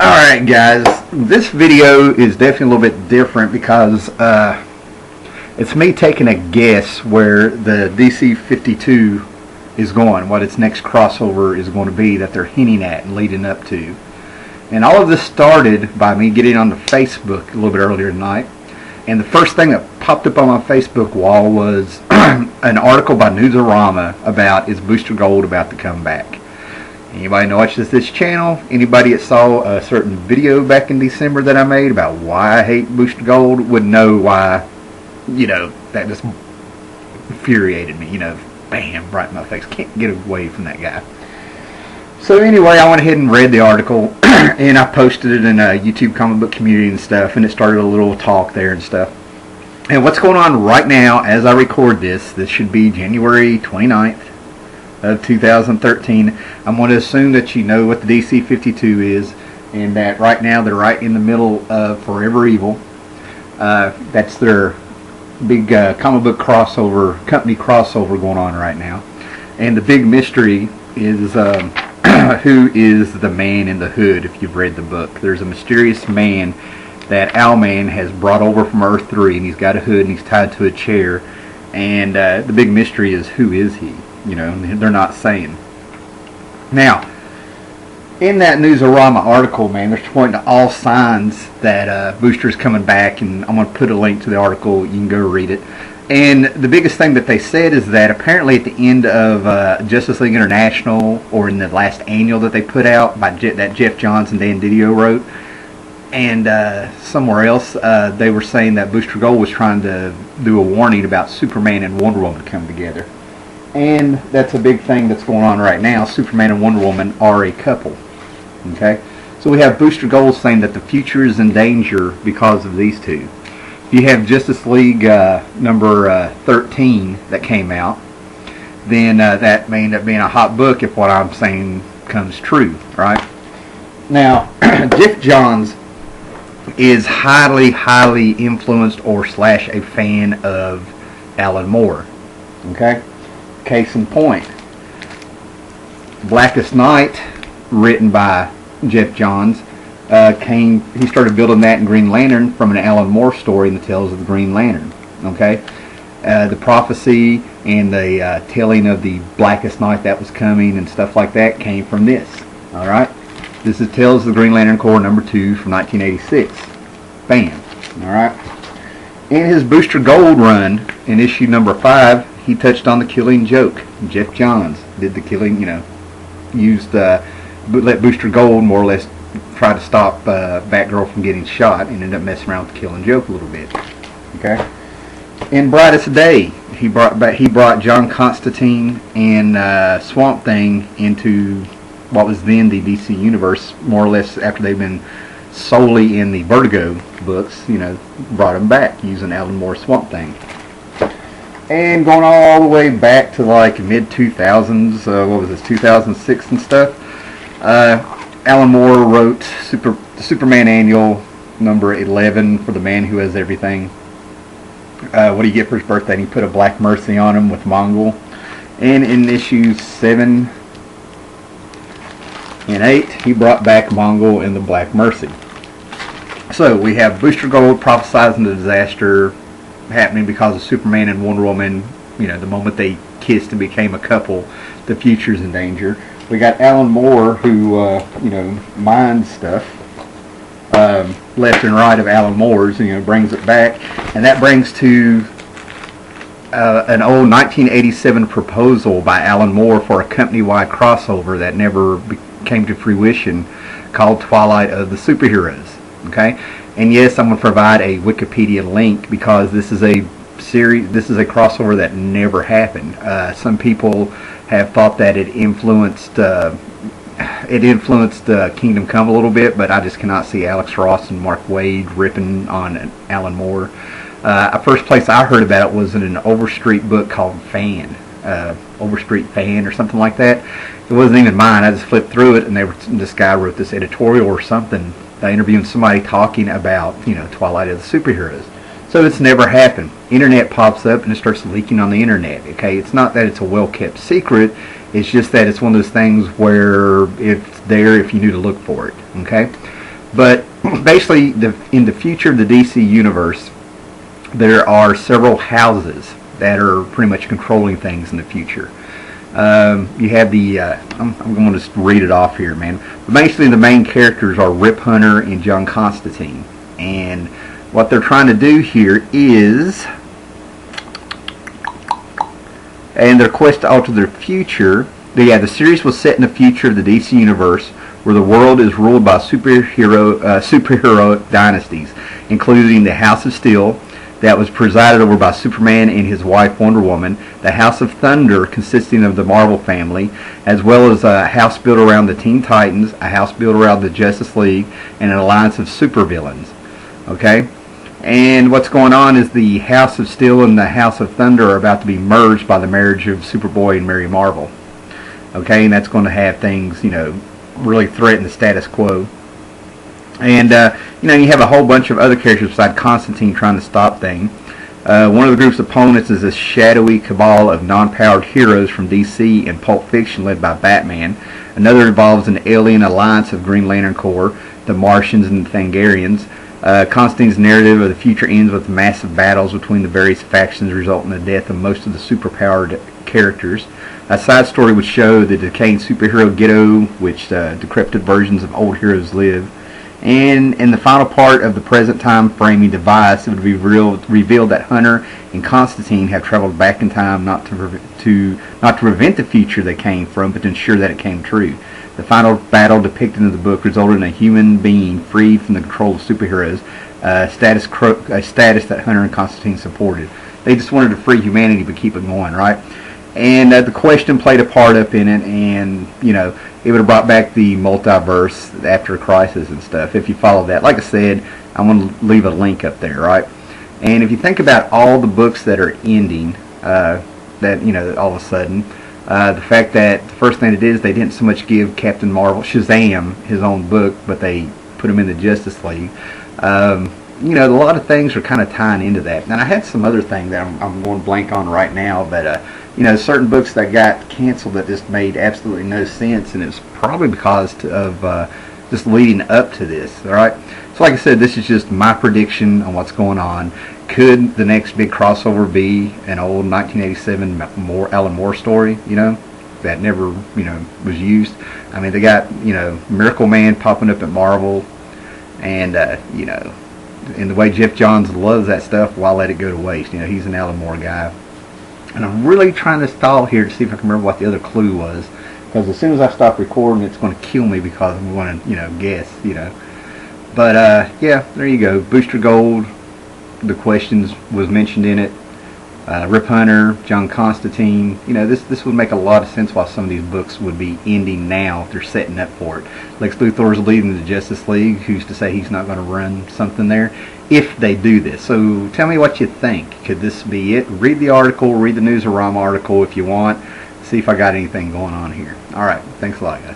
Alright guys, this video is definitely a little bit different because it's me taking a guess where the DC 52 is going, what its next crossover is going to be that they're hinting at and leading up to. And all of this started by me getting on the Facebook a little bit earlier tonight, and the first thing that popped up on my Facebook wall was an article by Newsarama about is Booster Gold about to come back. Anybody that watches this channel, anybody that saw a certain video back in December that I made about why I hate Booster Gold would know why, that just infuriated me, bam, right in my face. Can't get away from that guy. So anyway, I went ahead and read the article, and I posted it in a YouTube comic book community and stuff, and it started a little talk there and stuff. And what's going on right now as I record this should be January 29th. Of 2013. I'm going to assume that you know what the DC 52 is, and that right now they're right in the middle of Forever Evil. That's their big comic book crossover, company crossover going on right now. And the big mystery is who is the man in the hood. If you've read the book, there's a mysterious man that Owlman has brought over from Earth 3, and he's got a hood and he's tied to a chair. And the big mystery is, who is he? They're not saying. Now, in that Newsarama article, man, they're pointing to all signs that Booster's coming back, and I'm going to put a link to the article. You can go read it. And the biggest thing that they said is that apparently at the end of Justice League International, or in the last annual that they put out by that Jeff Johns and Dan Didio wrote, and somewhere else, they were saying that Booster Gold was trying to do a warning about Superman and Wonder Woman coming together. And that's a big thing that's going on right now. Superman and Wonder Woman are a couple. Okay? So we have Booster Gold saying that the future is in danger because of these two. You have Justice League number 13 that came out. Then that may end up being a hot book if what I'm saying comes true. Right? Now, Jeff Johns is highly influenced or / a fan of Alan Moore. Okay? Case in point, Blackest Night, written by Jeff Johns, he started building that in Green Lantern from an Alan Moore story in the Tales of the Green Lantern. Okay, the prophecy and the telling of the Blackest Night that was coming and stuff like that came from this. All right, this is Tales of the Green Lantern Corps number 2 from 1986. Bam. All right, in his Booster Gold run in issue number 5. He touched on the Killing Joke. Jeff Johns did the killing, let Booster Gold more or less try to stop Batgirl from getting shot, and ended up messing around with the Killing Joke a little bit. Okay. In Brightest Day, he brought John Constantine and Swamp Thing into what was then the DC universe, more or less after they've been solely in the Vertigo books. Brought them back using Alan Moore's Swamp Thing. And going all the way back to like mid-2000s, what was this, 2006 and stuff, Alan Moore wrote the Superman Annual number 11 for the Man Who Has Everything. What do you get for his birthday? And he put a Black Mercy on him with Mongol. And in issues 7 and 8, he brought back Mongol and the Black Mercy. So we have Booster Gold prophesizing the disaster happening because of Superman and Wonder Woman. The moment they kissed and became a couple, the future's in danger. We got Alan Moore who mines stuff left and right of Alan Moore's, brings it back, and that brings to an old 1987 proposal by Alan Moore for a company-wide crossover that never came to fruition, called Twilight of the Superheroes. Okay. And yes, I'm going to provide a Wikipedia link because this is a series. This is a crossover that never happened. Some people have thought that it influenced Kingdom Come a little bit, but I just cannot see Alex Ross and Mark Waid ripping on Alan Moore. First place I heard about it was in an Overstreet book called Overstreet Fan or something like that. It wasn't even mine. I just flipped through it, and this guy wrote this editorial or something, interviewing somebody talking about, Twilight of the Superheroes. So it's never happened. Internet pops up and it starts leaking on the internet. Okay, it's not that it's a well-kept secret. It's just that it's one of those things where it's there if you knew to look for it. Okay, But basically, in the future of the DC universe, there are several houses that are pretty much controlling things in the future. You have the, I'm going to just read it off here, man. But basically, the main characters are Rip Hunter and John Constantine. And what they're trying to do here is, and their quest to alter their future. The series was set in the future of the DC universe, where the world is ruled by superhero dynasties, including the House of Steel, that was presided over by Superman and his wife Wonder Woman, the House of Thunder, consisting of the Marvel family, as well as a house built around the Teen Titans, a house built around the Justice League, and an alliance of supervillains. Okay? And what's going on is the House of Steel and the House of Thunder are about to be merged by the marriage of Superboy and Mary Marvel. Okay? And that's going to have things, really threaten the status quo. And, you have a whole bunch of other characters besides Constantine trying to stop things. One of the group's opponents is a shadowy cabal of non-powered heroes from DC and Pulp Fiction led by Batman. Another involves an alien alliance of Green Lantern Corps, the Martians and the Thangarians. Constantine's narrative of the future ends with massive battles between the various factions, resulting in the death of most of the superpowered characters. A side story would show the decaying superhero ghetto, which decrepit versions of old heroes live. And in the final part of the present time framing device, it would be revealed that Hunter and Constantine have traveled back in time not to prevent the future they came from, but to ensure that it came true. The final battle depicted in the book resulted in a human being freed from the control of superheroes, a status that Hunter and Constantine supported. They just wanted to free humanity but keep it going, right? And the question played a part up in it, and it would have brought back the multiverse after a crisis and stuff if you follow that. Like I said, I'm going to leave a link up there, right? And if you think about all the books that are ending, that all of a sudden, the fact that the first thing it is, they didn't so much give Captain Marvel, Shazam, his own book, but they put him in the Justice League. A lot of things are kind of tying into that. And I had some other thing that I'm going blank on right now, but certain books that got canceled that just made absolutely no sense, and it's probably because of just leading up to this. All right. So, like I said, this is just my prediction on what's going on. Could the next big crossover be an old 1987 Alan Moore story? That never was used. I mean, they got Miracle Man popping up at Marvel, and in the way Jeff Johns loves that stuff, why let it go to waste? He's an Alan Moore guy. And I'm really trying to stall here to see if I can remember what the other clue was. Because as soon as I stop recording, it's going to kill me because I'm going to, guess, But, yeah, there you go. Booster Gold, the questions was mentioned in it. Rip Hunter, John Constantine. This would make a lot of sense why some of these books would be ending now if they're setting up for it. Lex Luthor's leading the Justice League. Who's to say he's not going to run something there if they do this? So tell me what you think. Could this be it? Read the article, read the Newsarama article if you want. See if I got anything going on here. Alright, thanks a lot, guys.